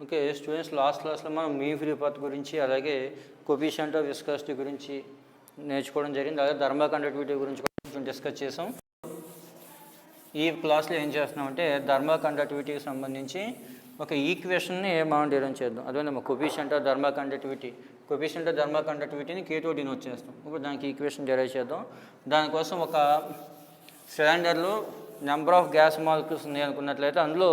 Okay students, last క్లాస్లో మనం mean free path గురించి అలాగే కోఎఫిషియంట్ ఆఫ్ విస్కాసిటీ గురించి నేర్చుకోవడం జరిగింది. అలాగే థర్మల్ కండక్టివిటీ గురించి కొంచెం డిస్కస్ చేసాం. ఈ క్లాస్లో ఏం చేస్తున్నామంటే థర్మల్ కండక్టివిటీకి సంబంధించి ఒక ఈక్వేషన్ని మనం డిరైవ్ చేద్దాం. అదేవిధంగా coefficient of thermal conductivity, coefficient of thermal కండక్టివిటీని K తో డినోట్ చేస్తాం. ఇప్పుడు దానికి ఈక్వేషన్ డిరైవ్ చేద్దాం. దానికోసం ఒక సిలిండర్లో నెంబర్ ఆఫ్ గ్యాస్ మాలిక్యూల్స్ ఉన్నాయి అనుకున్నట్లయితే అందులో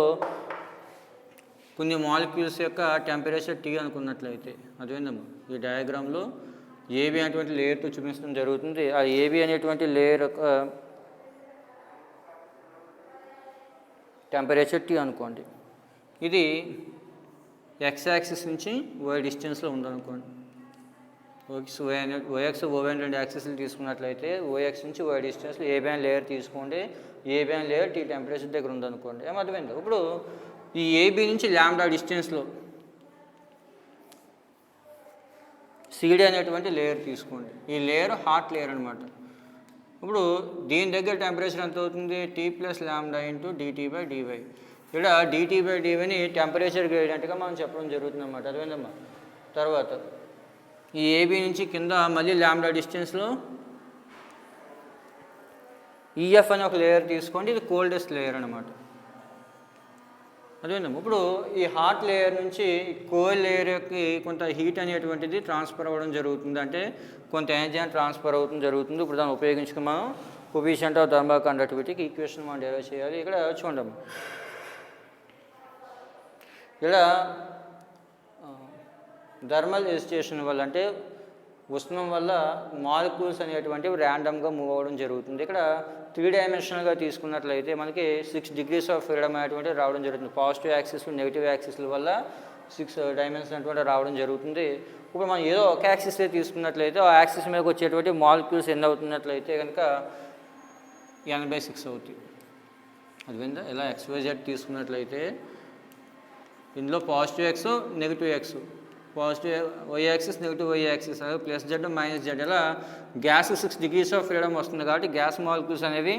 కొన్ని మాలిక్యూల్స్ యొక్క టెంపరేచర్ T అనుకున్నట్లయితే, అదేవిధంగా ఈ డయాగ్రామ్లో ఏబి అనేటువంటి లేయర్తో చూపించడం జరుగుతుంది. ఆ ఏబి అనేటువంటి లేయర్ యొక్క టెంపరేచర్ T అనుకోండి. ఇది ఎక్స్ యాక్సిస్ నుంచి వై డిస్టెన్స్లో ఉందనుకోండి. ఓఎక్స్ ఓవైన్ రెండు యాక్సిస్లు తీసుకున్నట్లయితే ఓఎక్స్ నుంచి వై డిస్టెన్స్లో ఏబి అనే లేయర్ తీసుకోండి. ఏబి అనే లేయర్ T టెంపరేచర్ దగ్గర ఉందనుకోండి. ఏమర్థమైంది? ఇప్పుడు ఈ ఏబి నుంచి ల్యాండా డిస్టెన్స్లో సిడి అనేటువంటి లేయర్ తీసుకోండి. ఈ లేయర్ హాట్ లేయర్ అనమాట. ఇప్పుడు దీని దగ్గర టెంపరేచర్ ఎంత అవుతుంది? T plus lambda into dt by d y. ఇక్కడ డిటీ బై డివైని టెంపరేచర్ గ్రేడియంట్గా మనం చెప్పడం జరుగుతుంది అన్నమాట. అదేవిధమ్మా తర్వాత ఈ ఏబి నుంచి కింద మళ్ళీ ల్యాండా డిస్టెన్స్లో ఈఎఫ్ అని ఒక లేయర్ తీసుకోండి. ఇది కోల్డెస్ట్ లేయర్ అనమాట. అదేవిధంగా ఇప్పుడు ఈ హాట్ లేయర్ నుంచి కోల్డ్ లేయర్కి కొంత హీట్ అనేటువంటిది ట్రాన్స్ఫర్ అవ్వడం జరుగుతుంది. అంటే కొంత ఎనర్జీ ట్రాన్స్ఫర్ జరుగుతుంది. ఇప్పుడు దాన్ని ఉపయోగించుకుని మనం కోఎఫిషియంట్ ఆఫ్ థర్మల్ కండక్టివిటీకి ఈక్వేషన్ మనం డెరైవ్ చేయాలి. ఇక్కడ చూడండి, ఇక్కడ థర్మల్ ఎజిటేషన్ వల్ల అంటే ఉష్ణం వల్ల మాలిక్యూల్స్ అనేటువంటివి ర్యాండమ్గా మూవ్ అవ్వడం జరుగుతుంది. ఇక్కడ 3 డైమెన్షనల్గా తీసుకున్నట్లయితే మనకి 6 degrees ఆఫ్ ఫ్రీడమ్ అనేటువంటి రావడం జరుగుతుంది. పాజిటివ్ యాక్సిస్ నెగిటివ్ యాక్సిస్ల వల్ల 6 డైమెన్షన్ అటువంటి రావడం జరుగుతుంది. ఇప్పుడు మనం ఏదో ఒక యాక్సిస్లో తీసుకున్నట్లయితే ఆ యాక్సిస్ మీదకి వచ్చేటువంటి మాలిక్యూల్స్ ఎన్ని అవుతున్నట్లయితే కనుక n/6 అవుతాయి. అది విందా? ఇలా XYZ తీసుకున్నట్లయితే ఇందులో positive x negative x, positive y axis negative y axis, అలాగే ప్లస్ జెడ్ మైనస్ జెడ్, ఇలా గ్యాస్ 6 degrees ఆఫ్ ఫ్రీడమ్ వస్తుంది. కాబట్టి గ్యాస్ మాలిక్యూల్స్ అనేవి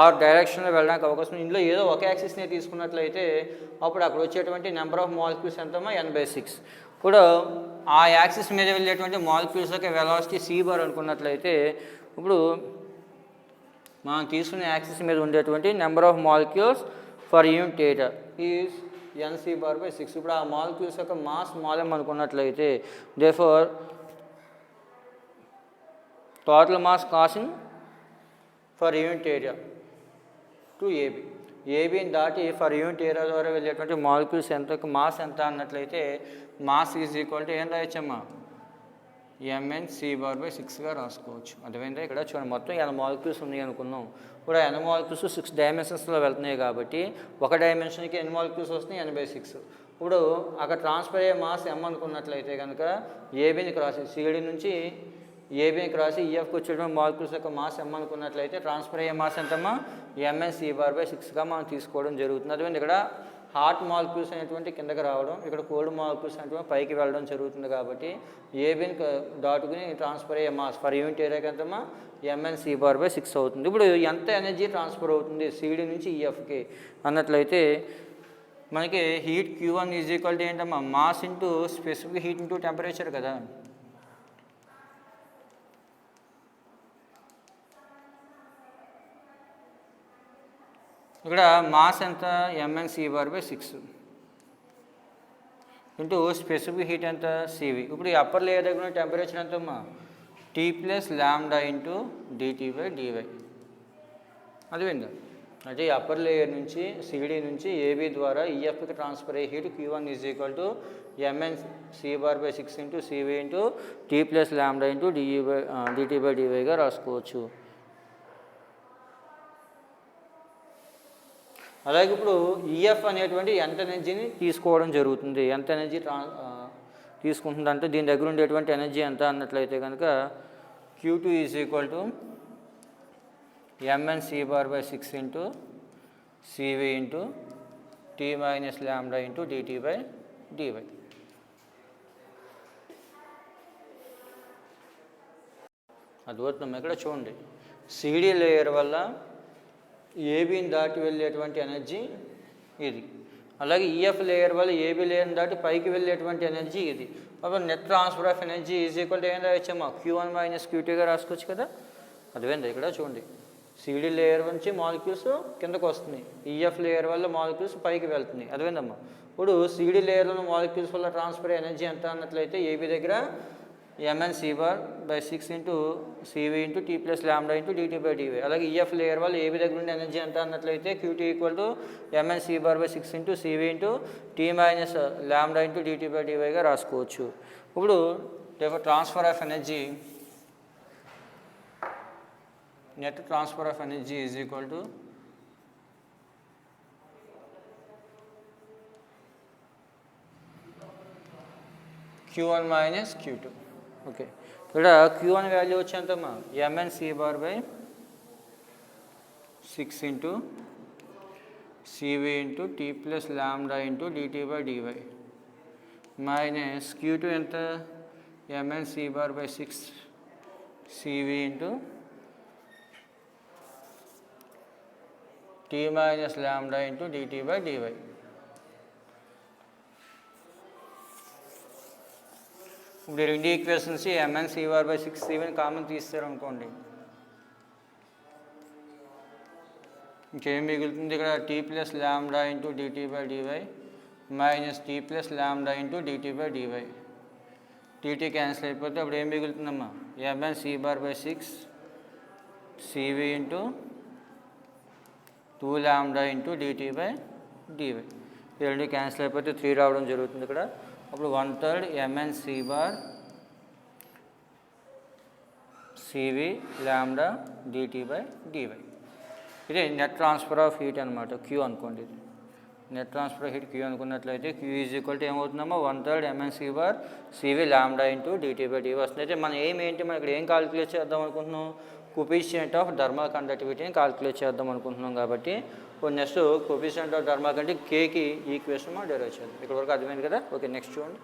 ఆ డైరెక్షన్లో వెళ్ళడానికి అవకాశం. ఇందులో ఏదో ఒక యాక్సిస్ని తీసుకున్నట్లయితే అప్పుడు అక్కడ వచ్చేటువంటి నెంబర్ ఆఫ్ మాలిక్యూల్స్ ఎంతమో n/6. ఇప్పుడు ఆ యాక్సిస్ మీద వెళ్ళేటువంటి మాలిక్యూల్స్ యొక్క వెలాసిటీ c బార్ అనుకున్నట్లయితే ఇప్పుడు మనం తీసుకునే యాక్సిస్ మీద ఉండేటువంటి number of molecules for unit area is nc/6. ఇప్పుడు ఆ మాలిక్యూల్స్ యొక్క మాస్ మాలెమ్ అనుకున్నట్లయితే therefore total mass crossing for unit area to AB. ఏబిని దాటి ఫర్ యూనిట్ ఏరియా ద్వారా వెళ్ళేటువంటి మాలిక్యూల్స్ ఎంత మాస్ ఎంత అన్నట్లయితే మాస్ ఈజ్ ఈక్వల్ టు ఏం రాయొచ్చమ్మా? mnc/6గా రాసుకోవచ్చు. అదేవిధంగా ఇక్కడ చూడండి, మొత్తం n మాలిక్యూల్స్ ఉన్నాయి అనుకున్నాం. ఇప్పుడు n మాలిక్యూల్స్ 6 డైమెన్షన్స్లో వెళ్తున్నాయి కాబట్టి ఒక డైమెన్షన్కి n మాలిక్యూల్స్ వస్తున్నాయి n/6. ఇప్పుడు అక్కడ ట్రాన్స్ఫర్ అయ్యే మాస్ m అనుకున్నట్లయితే కనుక ఏబిని క్రాస్ సిడి నుంచి ఏబిని క్రాస్ ఈఎఫ్కి వచ్చేటువంటి మాలిక్యూల్స్ యొక్క మాస్ m అనుకున్నట్లయితే ట్రాన్స్ఫర్ అయ్యే మాస్ ఎంతమ్మా? mnc/6గా మనం తీసుకోవడం జరుగుతుంది. అదేవిధంగా ఇక్కడ హాట్ మాలిక్యూల్స్ అనేటువంటి కిందకి రావడం, ఇక్కడ కోల్డ్ మాలిక్యూల్స్ అనేటువంటి పైకి వెళ్ళడం జరుగుతుంది. కాబట్టి ఏబిని దాటుకుని ట్రాన్స్ఫర్ అయ్యే మాస్ ఫర్ యూనిట్ ఏరియాకి ఎంతమ్మా? mnc/6 అవుతుంది. ఇప్పుడు ఎంత ఎనర్జీ ట్రాన్స్ఫర్ అవుతుంది సిడి నుంచి ఈఎఫ్కి అన్నట్లయితే మనకి heat Q1 is equal to ఏంటమ్మా? Mass into specific heat into temperature కదా. ఇక్కడ మాస్ ఎంత? mnc/6 ఇంటూ స్పెసిఫిక్ హీట్ ఎంత? సివి. ఇప్పుడు ఈ అప్పర్ లేయర్ దగ్గర ఉన్న టెంపరేచర్ ఎంతమ్మా? T plus lambda into dt by డివై. అదేవిధంగా అంటే ఈ అప్పర్ లేయర్ నుంచి సిడి నుంచి ఏబి ద్వారా ఈఎఫ్కి ట్రాన్స్ఫర్ అయ్యే heat Q1 is equal to mnc/6 into CV into T plus lambda into dt by డివైగా రాసుకోవచ్చు. అలాగే ఇప్పుడు ఈఎఫ్ అనేటువంటి ఎంత ఎనర్జీని తీసుకోవడం జరుగుతుంది, ఎంత ఎనర్జీ తీసుకుంటుంది అంటే దీని దగ్గర ఉండేటువంటి ఎనర్జీ ఎంత అన్నట్లయితే కనుక Q2 is equal to mnc/6 into CV into T minus lambda into dt by d y. అద్భుతం. ఇక్కడ చూడండి, సిడి లేయర్ వల్ల ఏబిని దాటి వెళ్ళేటువంటి ఎనర్జీ ఇది. అలాగే ఈఎఫ్ లేయర్ వల్ల ఏబీ లేయర్ దాటి పైకి వెళ్ళేటువంటి ఎనర్జీ ఇది. అప్పుడు net transfer of energy is equal to ఏం రాయొచ్చమ్మా, Q1 మైనస్ Q2గా రాసుకోవచ్చు కదా. అదేంది ఇక్కడ చూడండి, సిడి లేయర్ నుంచి మాలిక్యూల్స్ కిందకు వస్తున్నాయి, ఈఎఫ్ లేయర్ వల్ల మాలిక్యూల్స్ పైకి వెళ్తున్నాయి. అదేందమ్మా, ఇప్పుడు సిడి లేయర్లో మాలిక్యూల్స్ వల్ల ట్రాన్స్ఫర్ ఎనర్జీ ఎంత అన్నట్లయితే ఏబీ దగ్గర mn(c)/6 into CV into T plus lambda into dt/dy. అలాగే ఈఎఫ్ లేయర్ వల్ల ఏబీ దగ్గర ఉండే ఎనర్జీ ఎంత అన్నట్లయితే QT equal to mn(c)/6 into CV into T minus lambda into dt/dyగా రాసుకోవచ్చు. ఇప్పుడు transfer of energy, net transfer of energy is equal to Q1 minus Q2. Okay, ఇక్కడ Q1 వాల్యూ వచ్చేంతమ్మా mn(c)/6 into CV into T plus lambda into dt/dy minus Q2 ఎంత mn(c)/6 CV into T minus lambda into dt/dy. ఇప్పుడు రెండు equations mn(c)/6 సివిని common తీస్తారు అనుకోండి, ఇంకేం మిగులుతుంది ఇక్కడ, T plus lambda into dt/dy minus T plus lambda into dt/dy. T T cancel అయిపోతే అప్పుడు ఏం మిగులుతుందమ్మా, mn(c)/6 సివి ఇంటూ 2 ల్యాండా ఇంటూ dt/dy. ఈ రెండు క్యాన్సిల్ అయిపోతే 3 రావడం జరుగుతుంది ఇక్కడ. అప్పుడు 1/3 mn(c)/సివి ల్యాండా dt/dy. ఇది నెట్ ట్రాన్స్ఫర్ ఆఫ్ హీట్ అనమాట, Q అనుకోండి. ఇది net transfer of heat Q అనుకున్నట్లయితే Q ఈజ్ ఈక్వల్ టు ఏమవుతుందమ్మా, 1/3 mn(c)/సివి ల్యాండా ఇంటూ dt/dy వస్తుంది. అయితే మన ఏం ఏంటి, మనం ఇక్కడ ఏం కాలిక్యులేట్ చేద్దాం అనుకుంటున్నాం, కోఎఫిషియంట్ ఆఫ్ థర్మల్ కండక్టివిటీని కాలిక్యులేట్ చేద్దాం అనుకుంటున్నాం. కాబట్టి నెక్స్ట్ కోఎఫిషియంట్ ఆఫ్ థర్మల్ కంటే కేకి ఈక్వేషన్ మనం డెరైవ్ చేద్దాం. ఇక్కడ వరకు అర్థమైంది కదా. ఓకే, నెక్స్ట్ చూడండి.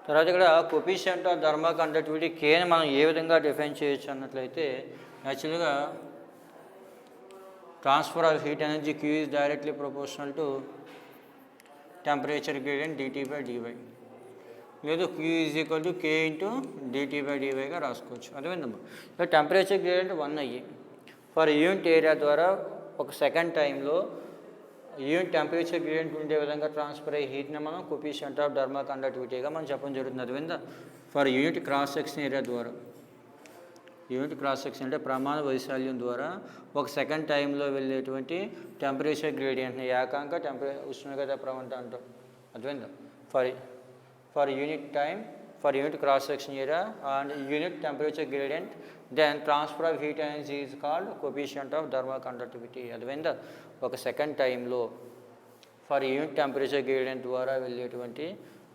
తర్వాత ఇక్కడ కోఎఫిషియంట్ ఆఫ్ థర్మల్ కండక్టివిటీ కేని మనం ఏ విధంగా డిఫైన్ చేయొచ్చు అన్నట్లయితే, యాక్చువల్గా transfer of heat energy Q is directly proportional to temperature gradient dt/dy, లేదు Q is equal to K into dt/dyగా రాసుకోవచ్చు. అదేవిధంగా ఇక్కడ టెంపరేచర్ గ్రేడియంట్ 1 అయ్యి ఫర్ యూనిట్ ఏరియా ద్వారా ఒక సెకండ్ టైంలో యూనిట్ టెంపరేచర్ గ్రేడియంట్ ఉండే విధంగా ట్రాన్స్ఫర్ అయ్యే హీట్ని మనం కోఎఫిషియంట్ ఆఫ్ థర్మల్ కండక్టివిటీగా మనం చెప్పడం జరుగుతుంది. అదేవిధంగా for unit cross section area ద్వారా, యూనిట్ క్రాస్ సెక్షన్ అంటే ప్రమాణ వైశాల్యం ద్వారా ఒక సెకండ్ టైంలో వెళ్ళేటువంటి టెంపరేచర్ గ్రేడియంట్ని ఏకాంక ఉష్ణోగ్రత ప్రవణత అంటాం. అదేవిధంగా for unit time, for unit cross section area and unit temperature gradient, then transfer of heat energy is called coefficient of thermal conductivity. అదేవిధంగా ఒక సెకండ్ టైంలో ఫర్ యూనిట్ టెంపరేచర్ గ్రేడియంట్ ద్వారా వెళ్ళేటువంటి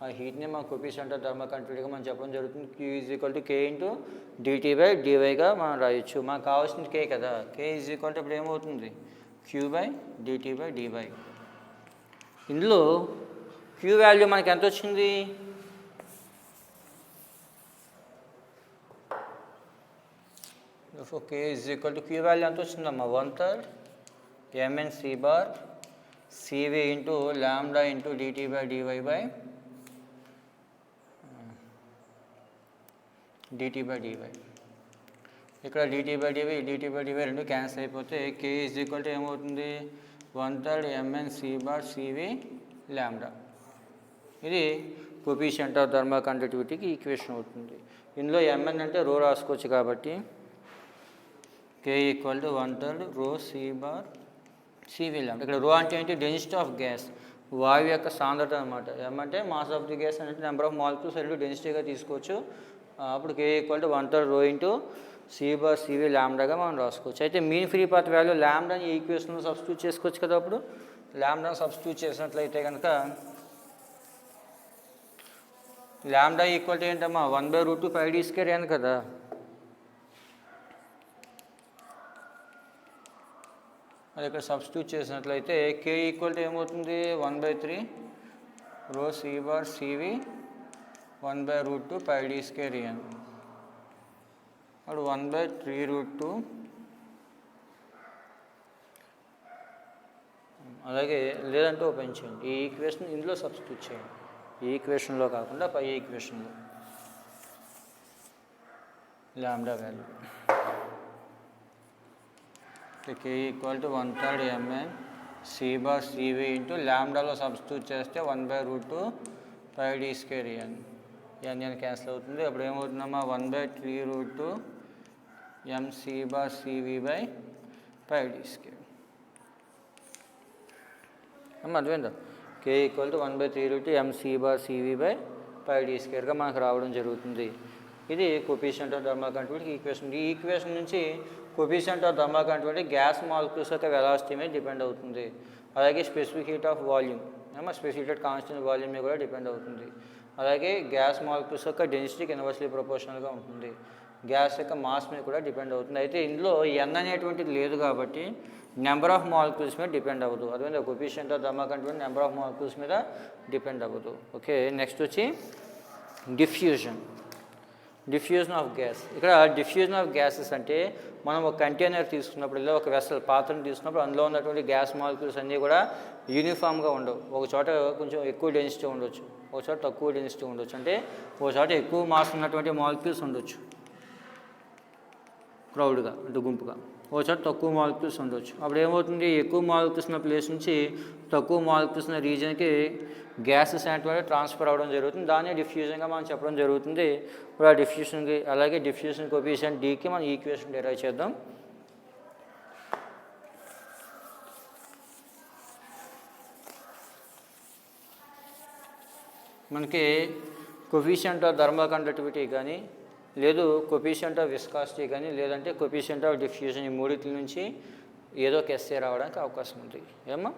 ఆ హీట్ని మనం కోఎఫిషియంట్ ఆఫ్ థర్మల్ కండక్టివిటీగా మనం చెప్పడం జరుగుతుంది. Q is equal to K into dt/dyగా మనం రాయొచ్చు. మనకు కావాల్సింది K కదా, K ఈజ్ ఈక్వల్ టు ఇప్పుడు ఏమవుతుంది, Q/dt/dy. ఇందులో Q వాల్యూ మనకి ఎంత వచ్చింది, K is equal to Q value ఎంత వచ్చిందమ్మా, 1/3 mn(c)/సివి into lambda into dt/dy by dt/dy. ఇక్కడ dt/dy రెండు క్యాన్సిల్ అయిపోతే K ఈజ్ ఈక్వల్ టు ఏమవుతుంది, 1/3 mn(c)/సివి ల్యాండా. ఇది కోఎఫిషియంట్ ఆఫ్ థర్మల్ కండక్టివిటీకి ఈక్వేషన్ అవుతుంది. ఇందులో mn అంటే రో రాసుకోవచ్చు కాబట్టి K ఈక్వల్ టు 1/3 ρC/సివి ల్యాండా. ఇక్కడ రో అంటే ఏంటి, డెన్సిటీ ఆఫ్ గ్యాస్, వాయువు యొక్క సాంద్రత అనమాట. m అంటే మాస్ ఆఫ్ ది గ్యాస్ అంటే నెంబర్ ఆఫ్ మాలిక్యూల్స్ రెండు డెన్సిటీగా తీసుకోవచ్చు. అప్పుడు K equal to 1/3 ρ into C/CV ల్యాండాగా మనం రాసుకోవచ్చు. అయితే మీన్ ఫ్రీ పాత్ వాల్యూ ల్యాండాని ఈ ఈక్వేషన్లో సబ్స్టిట్యూట్ చేసుకోవచ్చు కదా. అప్పుడు ల్యాండాని సబ్స్టిట్యూట్ చేసినట్లయితే కనుక ల్యాండా ఈక్వల్ టు ఏంటమ్మా 1/√2 πd² అని కదా. అది ఇక్కడ సబ్స్టిట్యూట్ చేసినట్లయితే K ఈక్వల్ టు ఏమవుతుంది 1/3 రో C/CV 1/√2 πd² అని. అప్పుడు 1/3√2 అలాగే లేదంటే ఓపెన్ చేయండి. ఈ ఈక్వేషన్ ఇందులో సబ్స్టిట్యూట్ చేయండి. ఈ ఈక్వేషన్లో కాకుండా పై ఈక్వేషన్లో lambda value K equal to 1/3 mn C/CV into ల్యాండాలో సబ్స్టిట్యూట్ చేస్తే 1/√2 πd² అని. n క్యాన్సిల్ అవుతుంది. అప్పుడు ఏమవుతుందమ్మా 1/3√2 mC/CV/πd². అమ్మా అర్థమైందా. K ఈక్వల్ టు 1/3√2 mC/CV/πd²గా మనకు రావడం జరుగుతుంది. ఇది coefficient of thermal conductivity equation. ఈ ఈక్వేషన్ నుంచి coefficient of thermal conductivity gas molecules యొక్క వెలాసిటీ మీద డిపెండ్ అవుతుంది. అలాగే specific heat of volume specific constant volume మీద కూడా డిపెండ్ అవుతుంది. అలాగే గ్యాస్ మాలిక్యూల్స్ యొక్క డెన్సిటీకి ఇన్వర్స్లీ ప్రపోర్షనల్గా ఉంటుంది. గ్యాస్ యొక్క మాస్ మీద కూడా డిపెండ్ అవుతుంది. అయితే ఇందులో n అనేటువంటిది లేదు కాబట్టి నెంబర్ ఆఫ్ మాలిక్యూల్స్ మీద డిపెండ్ అవ్వదు. అదే coefficient of thermal conductivity number of molecules మీద డిపెండ్ అవ్వదు. ఓకే, నెక్స్ట్ వచ్చి డిఫ్యూజన్ ఆఫ్ గ్యాస్. ఇక్కడ డిఫ్యూజన్ ఆఫ్ గ్యాసెస్ అంటే మనం ఒక కంటైనర్ తీసుకున్నప్పుడు లేదా ఒక వెసల్ పాత్రను తీసుకున్నప్పుడు అందులో ఉన్నటువంటి గ్యాస్ మాలిక్యూల్స్ అన్నీ కూడా యూనిఫామ్గా ఉండవు. ఒక చోట కొంచెం ఎక్కువ డెన్సిటీ ఉండొచ్చు, ఒక చోట తక్కువ డెన్సిటీ ఉండొచ్చు. అంటే ఒక చోట ఎక్కువ మాస్ ఉన్నటువంటి మాలిక్యూల్స్ ఉండొచ్చు క్రౌడ్గా, అంటే గుంపుగా. ఒక చోట తక్కువ మాలిక్యూల్స్ ఉండొచ్చు. అప్పుడు ఏమవుతుంది, ఎక్కువ మాలిక్యూల్స్ ఉన్న ప్లేస్ నుంచి తక్కువ మాలిక్యూల్స్ ఉన్న రీజన్కి గ్యాసెస్ అనేటువంటి ట్రాన్స్ఫర్ అవ్వడం జరుగుతుంది. దాన్ని డిఫ్యూజన్గా మనం చెప్పడం జరుగుతుంది. ఇప్పుడు ఆ డిఫ్యూజన్కి అలాగే డిఫ్యూజన్ కోఎఫిషియంట్ డీకి మనం ఈక్వేషన్ డెరైవ్ చేద్దాం. మనకి కోఎఫిషియంట్ ఆఫ్ థర్మల్ కండక్టివిటీ కానీ, లేదు కోఎఫిషియంట్ ఆఫ్ విస్కాసిటీ కానీ, లేదంటే కోఎఫిషియంట్ ఆఫ్ డిఫ్యూజన్, ఈ మూడింటి నుంచి ఏదో ఒక ఎస్ఏ రావడానికి అవకాశం ఉంది. ఏమో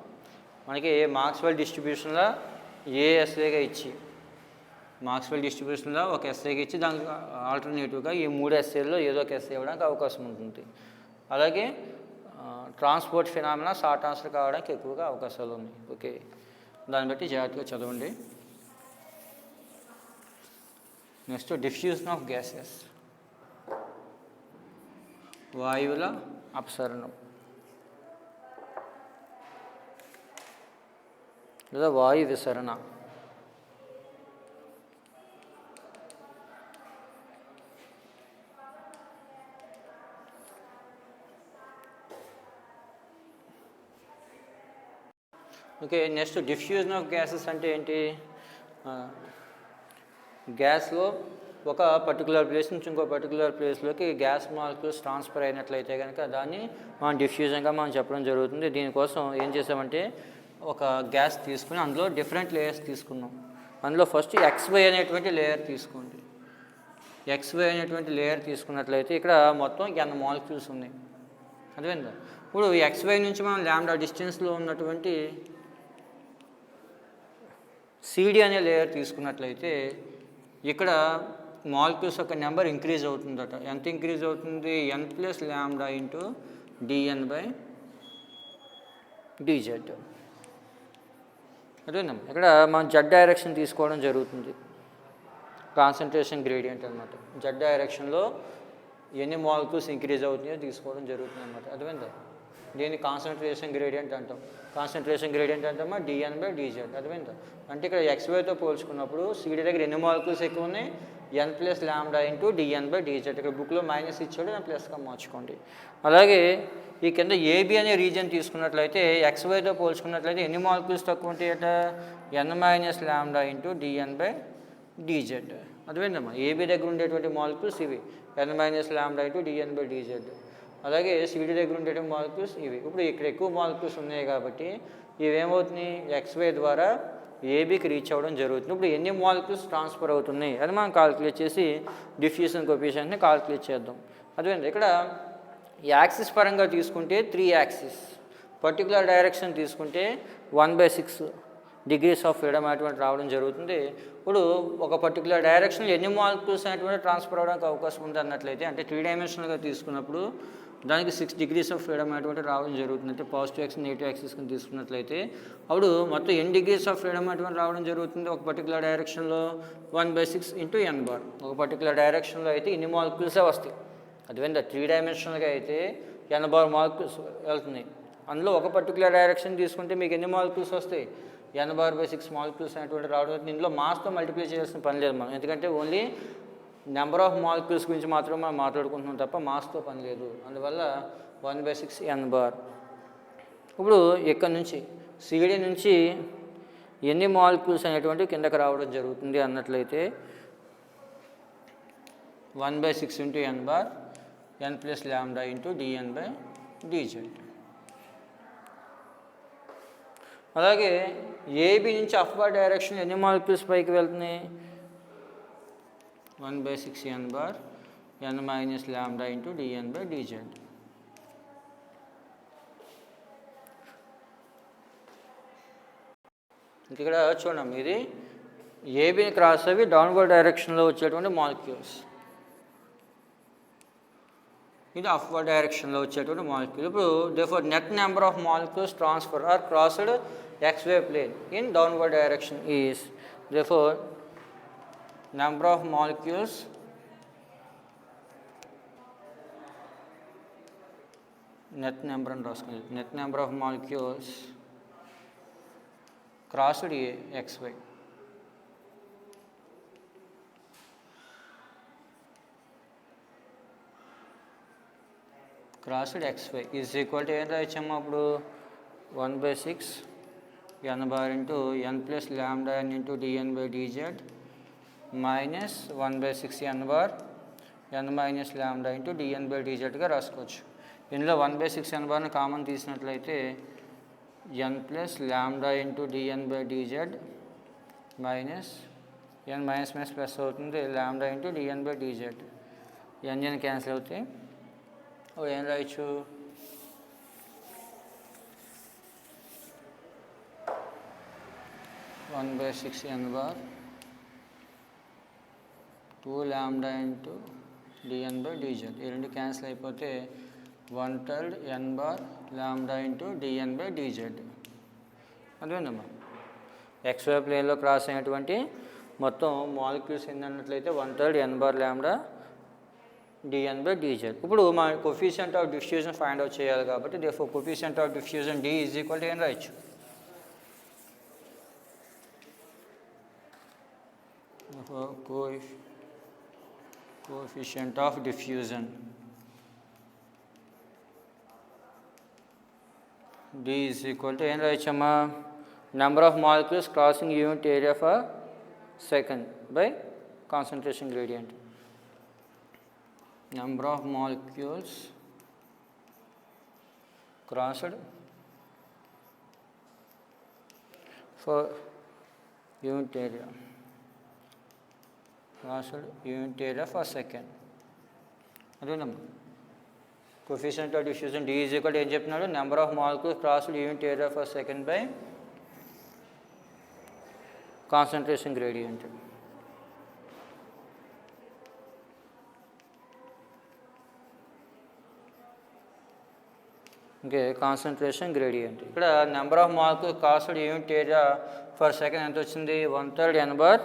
మనకి మాక్స్వెల్ డిస్ట్రిబ్యూషన్లో ఎస్ఏగా ఇచ్చి, మాక్స్వెల్ డిస్ట్రిబ్యూషన్లో ఒక ఎస్ఏగా ఇచ్చి దానికి ఆల్టర్నేటివ్గా ఈ 3 ఎస్ఏల్లో ఏదో ఒక ఎస్ఏ ఇవ్వడానికి అవకాశం ఉంటుంది. అలాగే ట్రాన్స్పోర్ట్ ఫినామినా షార్ట్ ఆన్సర్ కావడానికి ఎక్కువగా అవకాశాలు ఉన్నాయి. ఓకే, దాన్ని బట్టి జాగ్రత్తగా చదవండి. నెక్స్ట్ డిఫ్యూజన్ ఆఫ్ గ్యాసెస్, వాయువుల అపసరణం లేదా వాయు విసరణ. Okay, next diffusion of gases అంటే ఏంటి? గ్యాస్లో ఒక పర్టికులర్ ప్లేస్ నుంచి ఇంకో పర్టికులర్ ప్లేస్లోకి గ్యాస్ మాలిక్యూల్స్ ట్రాన్స్ఫర్ అయినట్లయితే కనుక దాన్ని మనం డిఫ్యూజన్గా మనం చెప్పడం జరుగుతుంది. దీనికోసం ఏం చేసామంటే ఒక గ్యాస్ తీసుకుని అందులో డిఫరెంట్ లేయర్స్ తీసుకున్నాం. అందులో ఫస్ట్ XY అనేటువంటి లేయర్ తీసుకోండి. XY అనేటువంటి లేయర్ తీసుకున్నట్లయితే ఇక్కడ మొత్తం n మాలిక్యూల్స్ ఉన్నాయి. అర్థమైందా? ఇప్పుడు XY నుంచి మనం లాంబ్డా డిస్టెన్స్లో ఉన్నటువంటి CD అనే లేయర్ తీసుకున్నట్లయితే ఇక్కడ మాలిక్యూల్స్ యొక్క నెంబర్ ఇంక్రీజ్ అవుతుందట. ఎంత ఇంక్రీజ్ అవుతుంది? n + lambda into dN/dz. అదేనా? ఇక్కడ మనం Z డైరెక్షన్ తీసుకోవడం జరుగుతుంది. కాన్సన్ట్రేషన్ గ్రేడియంట్ అనమాట. Z డైరెక్షన్లో ఎన్ని మాలిక్యూల్స్ ఇంక్రీజ్ అవుతున్నాయో తీసుకోవడం జరుగుతుంది అనమాట. అర్థమైందా? దీన్ని కాన్సన్ట్రేషన్ గ్రేడియంట్ అంటాం. కాన్సన్ట్రేషన్ గ్రేడియంట్ అంటామా dN/dz. అర్థమైందా? అంటే ఇక్కడ XYతో పోల్చుకున్నప్పుడు CD దగ్గర ఎన్ని మాలిక్యూల్స్ ఎక్కువ ఉన్నాయి? n + lambda into dN/dz. ఇక్కడ బుక్లో మైనస్ ఇచ్చాడు, నేను ప్లస్గా మార్చుకోండి. అలాగే ఈ కింద AB అనే రీజన్ తీసుకున్నట్లయితే XYతో పోల్చుకున్నట్లయితే ఎన్ని మాలిక్యూల్స్ తక్కువ ఉంటాయట? n - lambda into dN/dz. అర్థమైందమ్మా? AB దగ్గర ఉండేటువంటి మాలిక్యూల్స్ ఇవి n - లాంబ్డా ఇంటూ dN/dz. అలాగే CD దగ్గర ఉండేటువంటి మాలిక్యూల్స్ ఇవి. ఇప్పుడు ఇక్కడ ఎక్కువ మాలిక్యూల్స్ ఉన్నాయి కాబట్టి ఇవేమవుతున్నాయి? XY ద్వారా ఏబీకి రీచ్ అవ్వడం జరుగుతుంది. ఇప్పుడు ఎన్ని మాలిక్యూల్స్ ట్రాన్స్ఫర్ అవుతున్నాయి అది మనం కాల్కులేట్ చేసి డిఫ్యూజన్ కోఎఫిషియంట్ని కాల్కులేట్ చేద్దాం. అదేండి ఇక్కడ యాక్సిస్ పరంగా తీసుకుంటే 3 యాక్సిస్, పర్టికులర్ డైరెక్షన్ తీసుకుంటే 1/6 డిగ్రీస్ ఆఫ్ ఫ్రీడమ్ అటువంటి రావడం జరుగుతుంది. ఇప్పుడు ఒక పర్టికులర్ డైరెక్షన్లో ఎన్ని మాలిక్యూల్స్ అనేటువంటి ట్రాన్స్ఫర్ అవ్వడానికి అవకాశం ఉంది అన్నట్లయితే, అంటే 3 డైమెన్షనల్గా తీసుకున్నప్పుడు దానికి 6 డిగ్రీస్ ఆఫ్ ఫ్రీడమ్ అటువంటి రావడం జరుగుతుంది. అంటే పాజిటివ్ యాక్సిస్ నెగిటివ్ యాక్సిస్ కింద తీసుకున్నట్లయితే అప్పుడు మొత్తం ఎన్ని డిగ్రీస్ ఆఫ్ ఫ్రీడమ్ అటువంటి రావడం జరుగుతుంది ఒక పర్టికులర్ డైరెక్షన్లో 1/6 × n బార్. ఒక పర్టికులర్ డైరెక్షన్లో అయితే ఇన్ని మాలిక్యూల్సే వస్తాయి. అదేవిధంగా 3 డైమెన్షనల్గా అయితే n బార్ మాలిక్యూల్స్ వెళ్తున్నాయి. అందులో ఒక పర్టికులర్ డైరెక్షన్ తీసుకుంటే మీకు ఎన్ని మాలిక్యూల్స్ వస్తాయి, n/6 మాలిక్యూల్స్ అనేటువంటి రావడం. ఇందులో మాస్తో మల్టిప్లై చేయాల్సిన పని లేదు మనం, ఎందుకంటే ఓన్లీ నెంబర్ ఆఫ్ మాలిక్యూల్స్ గురించి మాత్రమే మనం మాట్లాడుకుంటున్నాం తప్ప మాస్తో పని లేదు. అందువల్ల 1/6 n బార్. ఇప్పుడు ఇక్కడ నుంచి సిడి నుంచి ఎన్ని మాలిక్యూల్స్ అనేటువంటి కిందకి రావడం జరుగుతుంది అన్నట్లయితే 1/6 × n బార్ n + λ × dn/dz. అలాగే ఏబి నుంచి అప్వర్డ్ డైరెక్షన్ ఎన్ని మాలిక్యూల్స్ పైకి వెళ్తున్నాయి, 1/6 n బార్ n - λ × dn/dz. ఇక్కడ చూడండి, ఇది ఏబిని క్రాస్ అవి డౌన్వర్డ్ డైరెక్షన్లో వచ్చేటువంటి మాలిక్యూల్స్, ఇది అప్వర్డ్ డైరెక్షన్లో వచ్చేటువంటి మాలిక్యూల్. ఇప్పుడు therefore net number of molecules transfer are crossed xy plane in downward direction is, therefore number of molecules net number and net number of molecules crossed xy crossed xy is equal to ఏం రాయొచ్చమ్మా అప్పుడు 1/6 n bar × n + λ n × dn/dz minus 1/6 n bar n - λ × dn/dzగా రాసుకోవచ్చు. ఇందులో 1/6 n బార్ని common తీసినట్లయితే n + λ × dn/dz minus n minus minus plus అవుతుంది λ × dn/dz. n cancel అవుతాయి. అప్పుడు ఏం రాయొచ్చు, 1/6 n బార్ 2 λ × dn/dz. ఈ రెండు క్యాన్సిల్ అయిపోతే 1/3 n బార్ λ × dn/dz. అదేనమ్మా xy ప్లేన్లో క్రాస్ అయినటువంటి మొత్తం మాలిక్యూల్స్ ఏంటన్నట్లయితే 1/3 n బార్ λ dn/dz. ఇప్పుడు మా coefficient of diffusion find out చేయాలి కాబట్టి therefore coefficient of diffusion d = ఏం రాయొచ్చు, coefficient of diffusion d = ఏం రాయొచ్చమ్మా, number of molecules crossing unit area for second by concentration gradient. Number of molecules crossed for unit area, crossed unit area for second. అదేనమ్మా coefficient of diffusion d = ఏం చెప్తున్నాడు, number of molecules crossed unit area for second by concentration gradient. Okay, concentration gradient. ఇక్కడ number of molecules crossed unit area for second ఎంత వచ్చింది, 1/3 n bar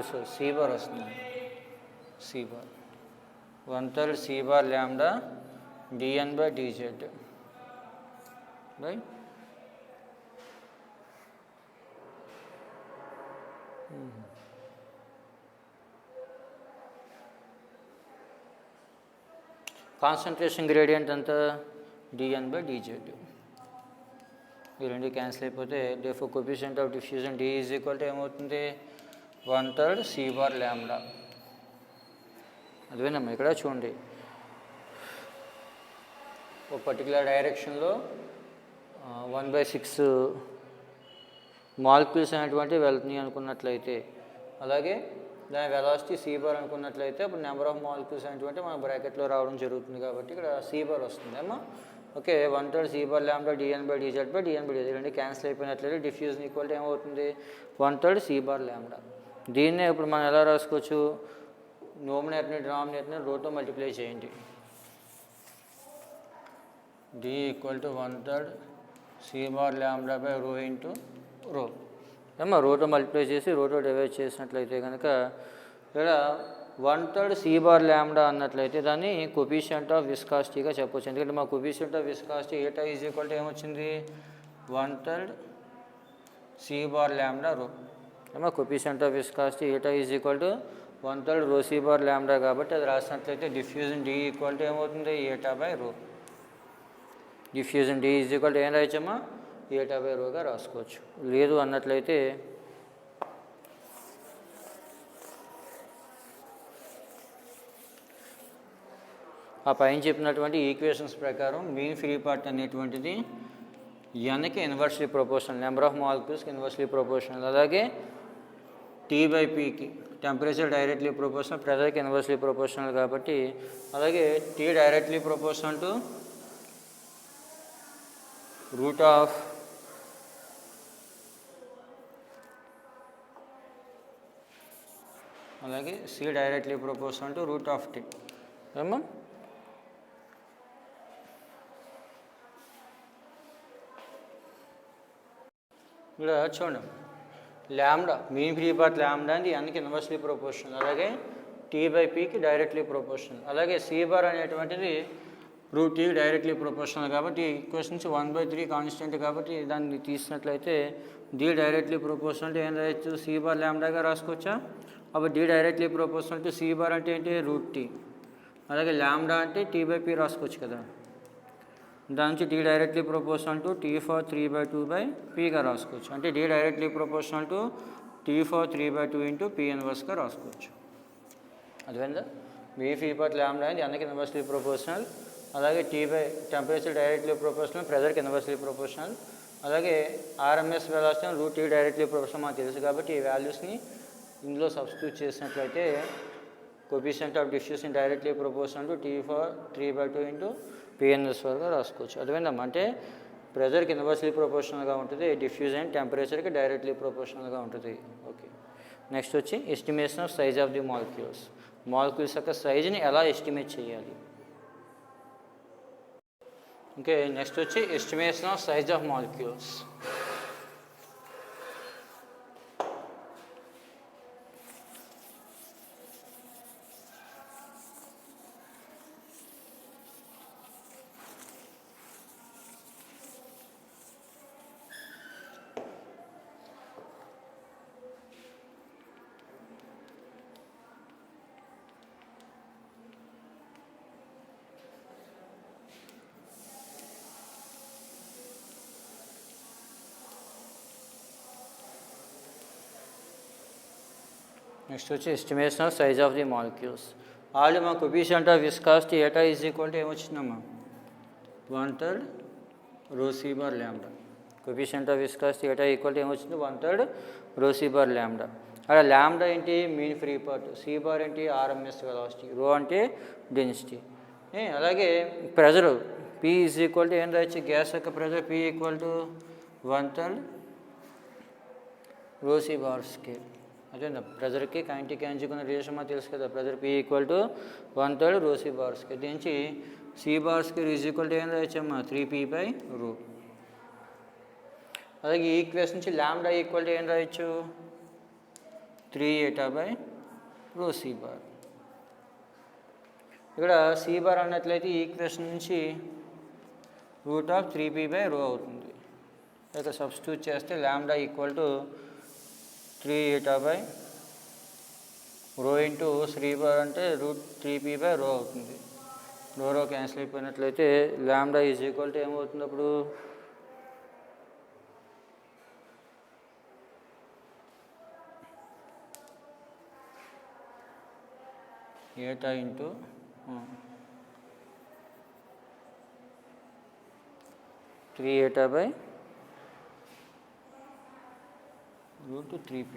sir C bar వస్తుంది, C bar 1/3 c bar λ dn/dz by concentration gradient అంతా dn/dz. ఈ రెండు cancel అయిపోతే therefore coefficient of diffusion d = ఏమవుతుంది, 1/3 c bar λ. అదేనమ్మా ఇక్కడ చూడండి, ఒక పర్టికులర్ డైరెక్షన్లో 1/6 మాలిక్యూల్స్ అనేటువంటివి వెళ్తున్నాయి అనుకున్నట్లయితే, అలాగే దాని వెలాసిటీ సి బార్ అనుకున్నట్లయితే అప్పుడు నెంబర్ ఆఫ్ మాలిక్యూల్స్ అనేటువంటి మన బ్రాకెట్లో రావడం జరుగుతుంది కాబట్టి ఇక్కడ సి బార్ వస్తుంది అమ్మా. Okay, 1/3 C bar lambda dn by dz by dn by dz రెండు క్యాన్సిల్ అయిపోయినట్లయితే డిఫ్యూజన్ ఈక్వల్ ఏమవుతుంది 1/3 సి బార్ ల్యాండా. దీన్నే ఇప్పుడు మనం ఎలా రాసుకోవచ్చు, నోమినేటర్ని డినామినేటర్ని రోతో మల్టిప్లై చేయండి. D equal to 1/3 C bar lambda by rho into rho. ఏమో రోతో మల్టిప్లై చేసి రోతో డివైడ్ చేసినట్లయితే కనుక ఇక్కడ 1/3 సి బార్ ల్యాండా అన్నట్లయితే దాన్ని కొఫిషియంట్ ఆఫ్ విస్కాసిటీగా చెప్పవచ్చు. ఎందుకంటే మా coefficient of viscosity eta is equal to ఏమొచ్చింది 1/3 సి బార్ ల్యాండా రో. ఏమో coefficient of viscosity eta is equal to 1/3 rho C bar lambda కాబట్టి అది రాసినట్లయితే డిఫ్యూజన్ డి ఈక్వల్ టు ఏమవుతుంది eta by rho. Diffusion D is equal to ఏం రాయచ్చమ్మా ఏటా by రోగా రాసుకోవచ్చు. లేదు అన్నట్లయితే ఆ పైన చెప్పినటువంటి ఈక్వేషన్స్ ప్రకారం మీన్ ఫ్రీ పార్ట్ అనేటువంటిది ఎన్కి ఇన్వర్స్లీ ప్రపోర్షనల్, నెంబర్ ఆఫ్ మాలిక్యూల్స్కి ఇన్వర్స్లీ ప్రపోర్షనల్, అలాగే టీ బై పీకి టెంపరేచర్ డైరెక్ట్లీ ప్రపోర్షనల్, ప్రెజర్కి ఇన్వర్స్లీ ప్రపోర్షనల్ కాబట్టి, అలాగే T directly proportional to root of అలాగే C directly proportional to root of T. ఏమో ఇక్కడ చూడండి, lambda mean free path lambda అని ఎన్కి ఇన్వర్స్లీ ప్రపోర్షనల్, అలాగే టీ బై పీకి డైరెక్ట్లీ ప్రపోర్షనల్, అలాగే సి బార్ అనేటువంటిది రూట్ టీకి డైరెక్ట్లీ ప్రపోర్షనల్ కాబట్టి ఈక్వేషన్స్ 1/3 కాన్స్టెంట్ కాబట్టి దాన్ని తీసినట్లయితే డి డైరెక్ట్లీ ప్రపోర్షనల్ టు ఏం రాయొచ్చు సి బార్ ల్యాండాగా రాసుకోవచ్చా. అప్పుడు D directly proportional to c bar అంటే ఏంటి రూట్ టీ, అలాగే ల్యాండా అంటే టీ బై పీ రాసుకోవచ్చు కదా. దాని నుంచి D directly proportional to T for 3/2 by పీగా రాసుకోవచ్చు. అంటే D directly proportional to T for 3/2 into P ఇన్వర్స్గా రాసుకోవచ్చు. అర్థమైందా, మీ ఫ్రీ పార్ట్ ల్యాండా అనేది ఎన్కి ఇన్వర్స్లీ ప్రపోర్షనల్, అలాగే T by temperature directly proportional, ప్రెజర్కి ఇన్వర్స్లీ ప్రపోర్షనల్, అలాగే RMS velocity root T directly proportional మనకు తెలుసు కాబట్టి ఈ వాల్యూస్ని ఇందులో సబ్స్టిట్యూట్ చేసినట్లయితే coefficient of diffusion directly proportional to T for 3/2 into PNS వరకు రాసుకోవచ్చు. అర్థమైందమ్మా, అంటే ప్రెజర్కి ఇన్వర్స్లీ ప్రపోర్షనల్గా ఉంటుంది, డిఫ్యూజన్ టెంపరేచర్కి డైరెక్ట్లీ ప్రపోర్షనల్గా ఉంటుంది. ఓకే, నెక్స్ట్ వచ్చి estimation of size of the molecules. Molecules యొక్క సైజుని ఎలా ఎస్టిమేట్ చేయాలి. ఓకే, నెక్స్ట్ వచ్చి estimation of size of molecules. Next వచ్చి estimation of size of the molecules. Already మా coefficient of viscosity eta is equal to ఏమొచ్చిందమ్మా 1/3 rho C bar lambda. Coefficient of viscosity eta equal to ఏమొచ్చింది 1/3 rho C bar lambda. అక్కడ lambda ఏంటి mean free path, C bar ఏంటి RMS velocity, రో అంటే density. అలాగే pressure P is equal to ఏం రాయొచ్చు, గ్యాస్ యొక్క pressure P equal to 1/3 rho C bar scale. అదే ప్రెజర్కి కైనెటిక్ ఎనర్జీకి ఉన్న రిలేషన్ మనకు తెలుసు కదా, pressure P equal to 1/3 rho C bar scale. దీని నుంచి c bar scale is equal to ఏం రాయొచ్చమ్మా 3p బై రో. అలాగే ఈ ఈక్వేషన్ నుంచి ల్యాండా ఈక్వల్ టు ఏం రాయొచ్చు 3 ఏటా బై రో సి బార్. ఇక్కడ సి బార్ అన్నట్లయితే ఈ ఈక్వేషన్ నుంచి root of 3p by rho అవుతుంది. ఇక్కడ సబ్స్టిట్యూట్ చేస్తే ల్యాండా ఈక్వల్ టు 3 ఏటా బై రో ఇంటూ 3 బార్ అంటే రూట్ 3p బై రో అవుతుంది. రో క్యాన్సిల్ అయిపోయినట్లయితే ల్యాండా ఈజ్ ఈక్వల్ టు ఏమవుతుంది అప్పుడు ఏటా ఇంటూ 3 ఏటా బై టు 3p.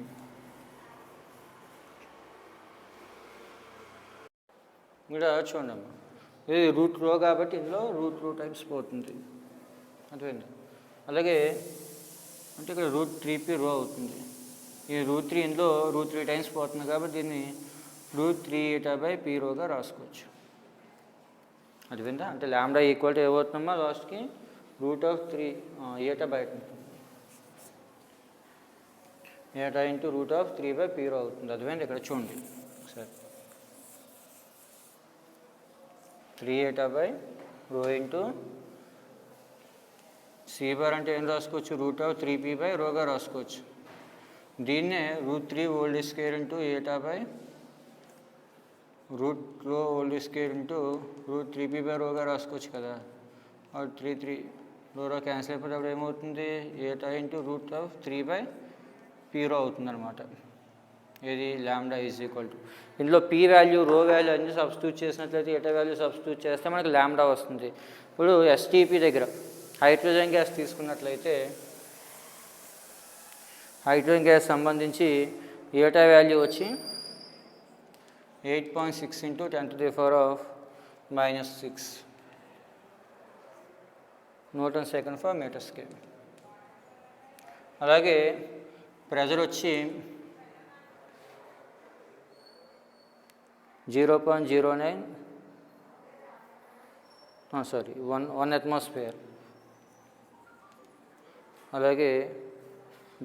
ఇక్కడ చూడండి అమ్మా, ఇది రూట్ రో కాబట్టి ఇందులో రూట్ 2 టైమ్స్ పోతుంది అర్థమైంది. అలాగే అంటే ఇక్కడ రూట్ 3p రో అవుతుంది. ఈ రూట్ 3 ఇందులో రూట్ 3 టైమ్స్ పోతుంది కాబట్టి దీన్ని రూట్ 3 ఈటా బై పీ రోగా రాసుకోవచ్చు. అర్థమైందా? అంటే లాంబ్డా ఈక్వల్ టు ఏమవుతుందమ్మా లాస్ట్కి రూట్ ఆఫ్ 3 ఈటా బయట ఉంటుంది, eta into root of 3 by P rho అవుతుంది. అర్థమైంది? ఇక్కడ చూడండి సరే, 3 eta by rho into c bar అంటే ఏం రాసుకోవచ్చు, రూట్ ఆఫ్ 3p బై రోగా రాసుకోవచ్చు. దీన్నే root 3 whole square into eta by root rho whole square into root 3p by రోగా రాసుకోవచ్చు కదా. 3 రో క్యాన్సిల్ అయిపోయినప్పుడు ఏమవుతుంది, eta into root of 3 by P rho అవుతుంది అనమాట. ఇది లాంబ్డా ఈజ్ ఈక్వల్ టు, ఇందులో పీ వాల్యూ రో వాల్యూ అన్నీ సబ్స్టిట్యూట్ చేసినట్లయితే ఈటా వాల్యూ సబ్స్టిట్యూట్ చేస్తే మనకి లాంబ్డా వస్తుంది. ఇప్పుడు ఎస్టీపీ దగ్గర హైడ్రోజన్ గ్యాస్ తీసుకున్నట్లయితే హైడ్రోజన్ గ్యాస్ సంబంధించి ఈటా వాల్యూ వచ్చి 8.6 into 10⁻⁻6 newton second for metre square. అలాగే ప్రెజర్ వచ్చి 0.09 1 అట్మాస్ఫియర్. అలాగే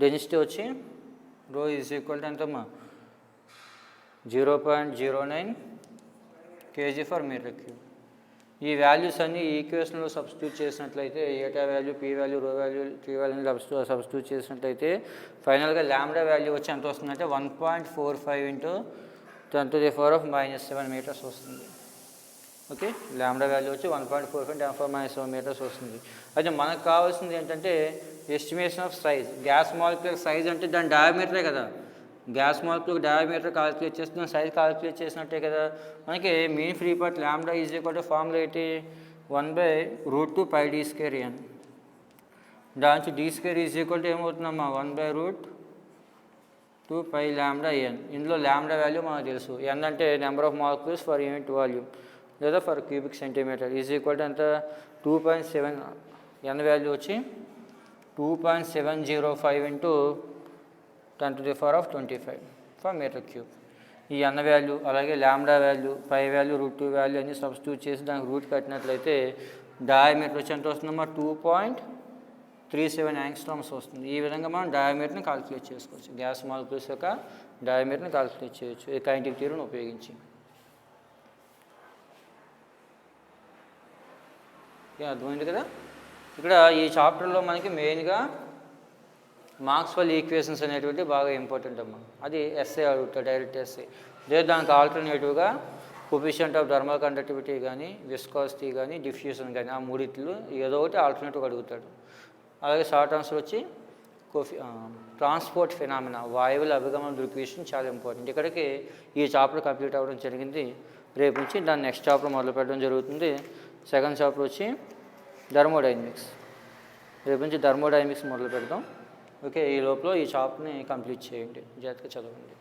డెన్సిటీ వచ్చి రో ఈజ్ ఈక్వల్ టు ఎంతమ్మా 0.09 kg ఫర్ మీటర్ క్యూబ్. ఈ వాల్యూస్ అన్నీ ఈ ఈక్వేషన్లో సబ్స్టిట్యూట్ చేసినట్లయితే eta value, P value, rho value, tea వాల్యూని సబ్స్టిట్యూట్ చేసినట్లయితే ఫైనల్గా లాంబ్డా వాల్యూ వచ్చి ఎంత వస్తుందంటే 1.45 ఇంటూ 10⁻⁻7 మీటర్స్ వస్తుంది. ఓకే, లాంబ్డా వాల్యూ వచ్చి 1.45 10⁻⁻7 మీటర్స్ వస్తుంది. అయితే మనకు కావాల్సింది ఏంటంటే estimation of size. Gas molecular size అంటే దాని డయామీటరే కదా, గ్యాస్ మాలిక్యులర్ డయామీటర్ కాల్కులేట్ చేస్తే దాని సైజ్ కాల్కులేట్ చేసినట్టే కదా. మనకి mean free path lambda is equal to formula ఏంటి, 1/√2 πd స్క్వేర్ ఎన్. దాని నుంచి D square is equal to ఏమవుతుందమ్మా 1/√2 π లాంబ్డా ఎన్. ఇందులో లాంబ్డా వాల్యూ మనకు తెలుసు, ఎన్ అంటే number of molecules for unit volume లేదా per cubic centimetre is equal to ఎంత 2.7. ఎన్ వాల్యూ వచ్చి 2.705 ఇంటూ 10⁻25 ఫర్ మీటర్ క్యూబ్. ఈ ఎన్ వాల్యూ అలాగే lambda value, pi value, √2 value అన్నీ సబ్స్టిట్యూట్ చేసి దానికి రూట్ కట్టినట్లయితే డయామీటర్ వచ్చి ఎంత వస్తుందమ్మా 2.37 యాంగ్స్ట్రామ్స్ వస్తుంది. ఈ విధంగా మనం డయామీటర్ని కాల్కులేట్ చేసుకోవచ్చు, గ్యాస్ మాలిక్యూల్స్ యొక్క డయామీటర్ని కాల్కులేట్ చేయొచ్చు ఈ కైనెటిక్ థియరీని ఉపయోగించి. అర్థమైంది కదా. ఇక్కడ ఈ చాప్టర్లో మనకి మెయిన్గా మాక్స్వెల్ ఈక్వేషన్స్ అనేటువంటి బాగా ఇంపార్టెంట్ అమ్మా. అది ఎస్ఏ అడుగుతాడు, డైరెక్ట్ ఎస్ఏ. లేదా దానికి ఆల్టర్నేటివ్గా కోఎఫిషియంట్ ఆఫ్ థర్మల్ కండక్టివిటీ కానీ, విస్కాసిటీ కానీ, డిఫ్యూజన్ కానీ, ఆ మూడిట్లు ఏదో ఒకటి ఆల్టర్నేటివ్గా అడుగుతాడు. అలాగే షార్ట్ ఆన్సర్ వచ్చి ట్రాన్స్పోర్ట్ ఫినామినా, వాయువుల అభిగమన దృగ్విషయం చాలా ఇంపార్టెంట్. ఇక్కడికి ఈ చాప్టర్ కంప్లీట్ అవ్వడం జరిగింది. రేపు నుంచి దాని నెక్స్ట్ చాప్టర్ మొదలు పెట్టడం జరుగుతుంది. సెకండ్ చాప్టర్ వచ్చి థర్మోడైనమిక్స్. రేపు నుంచి థర్మోడైనమిక్స్ మొదలు పెడదాం. ఓకే, ఈ లోపల ఈ చాప్టర్ని కంప్లీట్ చేయండి, జాగ్రత్తగా చదవండి.